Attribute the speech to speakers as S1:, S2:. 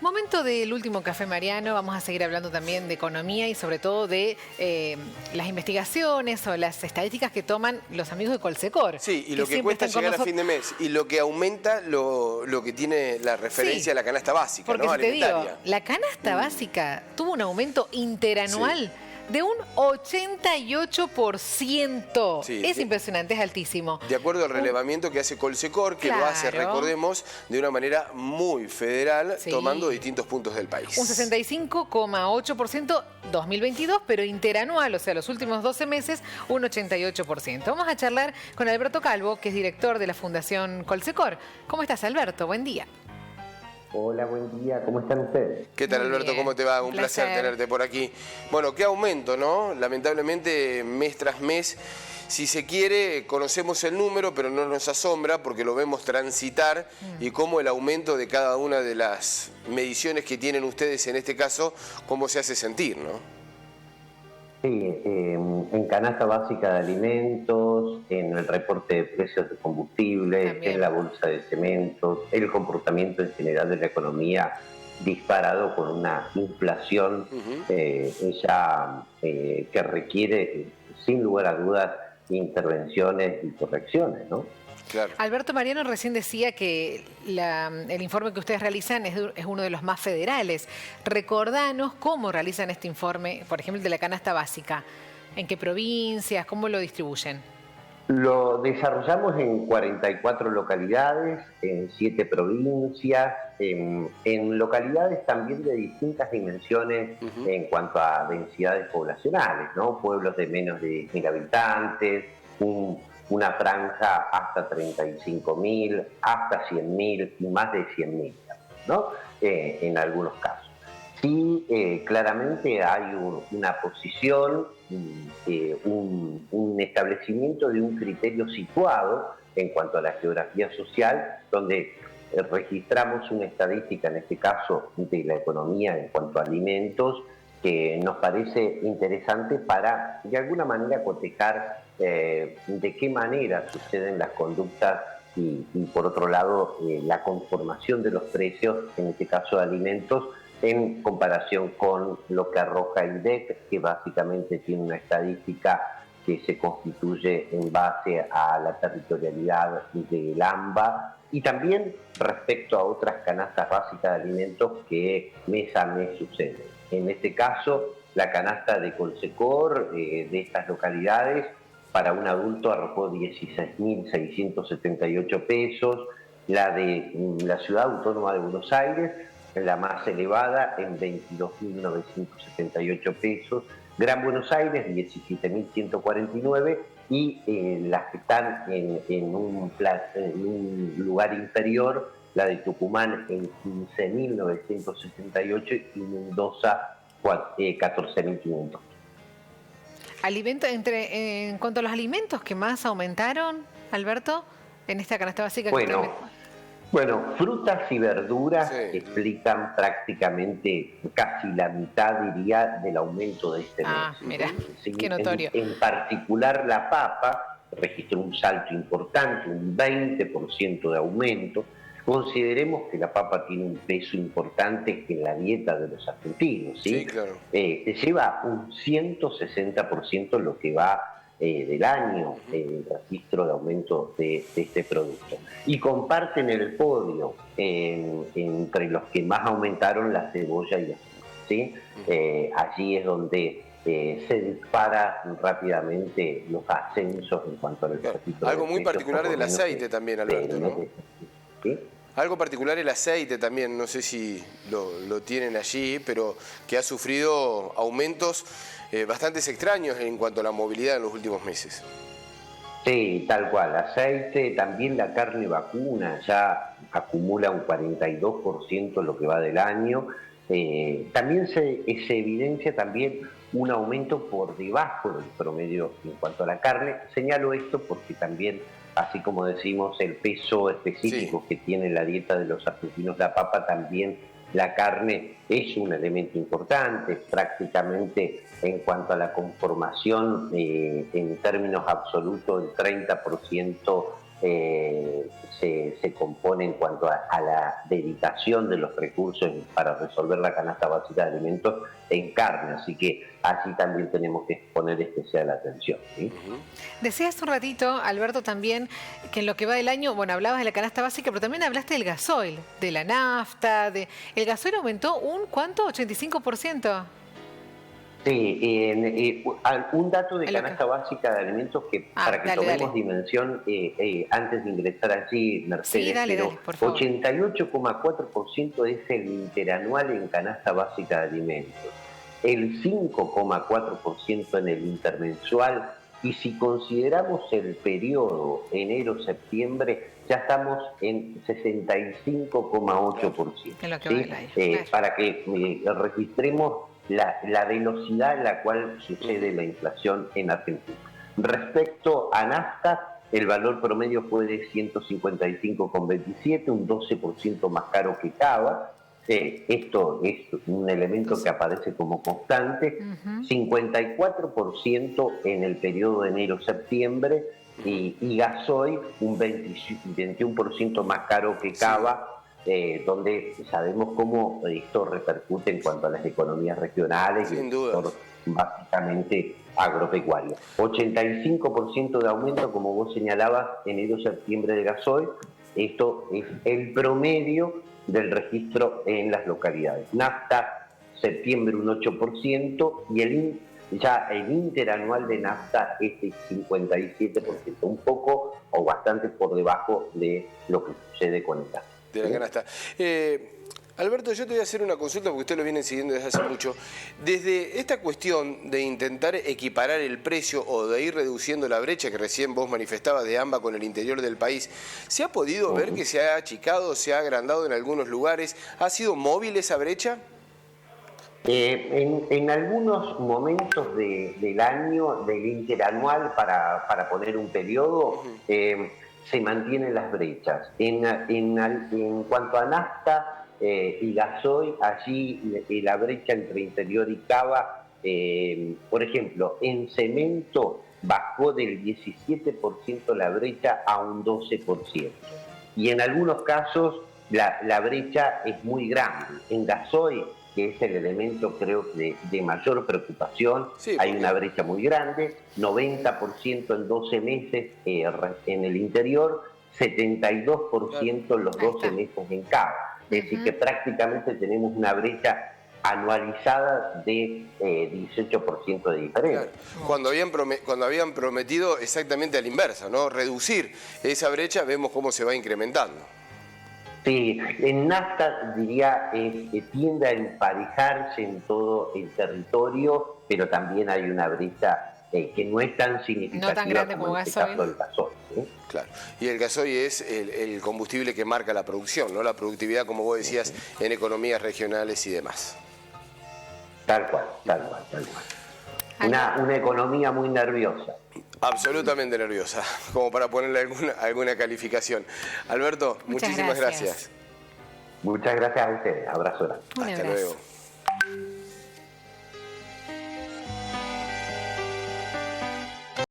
S1: Momento del último Café Mariano. Vamos a seguir hablando también de economía y sobre todo de las investigaciones o las estadísticas que toman los amigos de Colsecor.
S2: Sí, y lo que cuesta llegar a fin de mes y lo que aumenta lo que tiene la referencia a la canasta básica,
S1: porque
S2: ¿no?
S1: te digo,
S2: Alimentaria.
S1: la canasta básica tuvo un aumento interanual de un 88%.
S2: Sí,
S1: es impresionante, es altísimo.
S2: De acuerdo al relevamiento que hace Colsecor, que lo hace, recordemos, de una manera muy federal, tomando distintos puntos del país.
S1: Un 65,8% 2022, pero interanual, o sea, los últimos 12 meses, un 88%. Vamos a charlar con Alberto Calvo, que es director de la Fundación Colsecor. ¿Cómo estás, Alberto? Buen día.
S3: Hola, buen día. ¿Cómo están ustedes?
S2: ¿Qué tal, Alberto?
S1: Bien.
S2: ¿Cómo te va? Un placer tenerte por aquí. Bueno, qué aumento, ¿no? Lamentablemente, mes tras mes, si se quiere, conocemos el número, pero no nos asombra porque lo vemos transitar y cómo el aumento de cada una de las mediciones que tienen ustedes en este caso, cómo se hace sentir, ¿no?
S3: Sí, en canasta básica de alimentos, en el reporte de precios de combustible, en la bolsa de cementos, el comportamiento en general de la economía disparado con una inflación que requiere, sin lugar a dudas, intervenciones y correcciones, ¿no?
S2: Claro.
S1: Alberto Mariano recién decía que el informe que ustedes realizan es uno de los más federales. Recordanos cómo realizan este informe, por ejemplo, de la canasta básica. ¿En qué provincias? ¿Cómo lo distribuyen?
S3: Lo desarrollamos en 44 localidades, en 7 provincias, en localidades también de distintas dimensiones en cuanto a densidades poblacionales, ¿no? Pueblos de menos de 1.000 habitantes, una franja hasta 35.000, hasta 100.000 y más de 100.000, ¿no? En algunos casos. Sí, claramente hay una posición, un establecimiento de un criterio situado en cuanto a la geografía social, donde registramos una estadística, en este caso de la economía en cuanto a alimentos, que nos parece interesante para, de alguna manera, cotejar de qué manera suceden las conductas y por otro lado, la conformación de los precios, en este caso de alimentos, en comparación con lo que arroja el INDEC, que básicamente tiene una estadística que se constituye en base a la territorialidad del AMBA y también respecto a otras canastas básicas de alimentos que mes a mes suceden. En este caso, la canasta de Colsecor de estas localidades para un adulto arrojó 16.678 pesos, la de la Ciudad Autónoma de Buenos Aires, la más elevada, en 22.978 pesos, Gran Buenos Aires 17.149 y las que están en un lugar inferior, la de Tucumán en 15.968 y Mendoza 14.500.
S1: En cuanto a los alimentos que más aumentaron, Alberto, en esta canasta básica.
S3: Bueno, frutas y verduras explican prácticamente casi la mitad, diría, del aumento de este mes.
S1: Mira, qué notorio.
S3: En particular la papa registró un salto importante, un 20% de aumento. Consideremos que la papa tiene un peso importante en la dieta de los argentinos, ¿sí?
S2: Sí, claro.
S3: Lleva un 160% lo que va del año el registro de aumento de este producto. Y comparten el podio entre los que más aumentaron la cebolla y la fruta, ¿sí? Allí es donde se dispara rápidamente los ascensos en cuanto al registro.
S2: Algo muy particular del aceite también, Alberto, ¿no?
S3: ¿Sí?
S2: Algo particular el aceite también, no sé si lo tienen allí, pero que ha sufrido aumentos bastante extraños en cuanto a la movilidad en los últimos meses.
S3: Sí, tal cual. Aceite, también la carne vacuna ya acumula un 42% lo que va del año. También se evidencia también un aumento por debajo del promedio en cuanto a la carne. Señalo esto porque también, así como decimos, el peso específico que tiene la dieta de los argentinos, la papa, también la carne es un elemento importante, prácticamente en cuanto a la conformación, en términos absolutos, el 30% se compone en cuanto a la dedicación de los recursos para resolver la canasta básica de alimentos en carne, así que así también tenemos que poner especial atención, ¿sí?
S1: Decías un ratito, Alberto, también que en lo que va del año, bueno, hablabas de la canasta básica, pero también hablaste del gasoil, de la nafta, el gasoil aumentó ¿cuánto? ¿85%?
S3: Sí, un dato de canasta básica de alimentos que para que tomemos dimensión antes de ingresar allí, Mercedes,
S1: sí, dale, por favor.
S3: 88,4% es el interanual en canasta básica de alimentos, el 5,4% en el intermensual, y si consideramos el periodo enero-septiembre, ya estamos en 65,8%. ¿Sí? Para que registremos la velocidad en la cual sucede la inflación en Argentina. Respecto a nafta, el valor promedio fue de 155,27, un 12% más caro que Cava. Esto es un elemento que aparece como constante. 54% en el periodo de enero-septiembre y gasoil un 21% más caro que Cava. Donde sabemos cómo esto repercute en cuanto a las economías regionales y el sector básicamente agropecuario. 85% de aumento, como vos señalabas, enero-septiembre de gasoil. Esto es el promedio del registro en las localidades. Nafta, septiembre un 8% y ya el interanual de nafta es de 57%, un poco o bastante por debajo de lo que sucede con el gas.
S2: De la canasta. Alberto, yo te voy a hacer una consulta porque usted lo viene siguiendo desde hace mucho. Desde esta cuestión de intentar equiparar el precio o de ir reduciendo la brecha que recién vos manifestabas de AMBA con el interior del país, ¿se ha podido ver que se ha achicado, se ha agrandado en algunos lugares? ¿Ha sido móvil esa brecha?
S3: En algunos momentos del año, del interanual, para poner un periodo, se mantienen las brechas. En cuanto a nafta y gasoil, allí la brecha entre interior y Cava, por ejemplo, en cemento bajó del 17% la brecha a un 12%. Y en algunos casos la brecha es muy grande. En gasoil, que es el elemento creo de mayor preocupación, hay una brecha muy grande, 90% en 12 meses en el interior, 72% en los 12 meses en Cava. Es decir, que prácticamente tenemos una brecha anualizada de 18% de diferencia.
S2: Claro. Cuando habían prometido exactamente a la inversa, ¿no? Reducir esa brecha, vemos cómo se va incrementando.
S3: Sí, en nafta diría que tiende a emparejarse en todo el territorio, pero también hay una brecha que no es tan significativa,
S1: no tan grande como
S3: en este caso del gasoil.
S2: Claro, y el gasoil es el combustible que marca la producción, ¿no? La productividad, como vos decías, en economías regionales y demás.
S3: Tal cual. Una economía muy nerviosa.
S2: Absolutamente nerviosa, como para ponerle alguna calificación. Alberto, muchísimas gracias.
S3: Muchas gracias a ustedes. Abrazo grande.
S2: Hasta luego.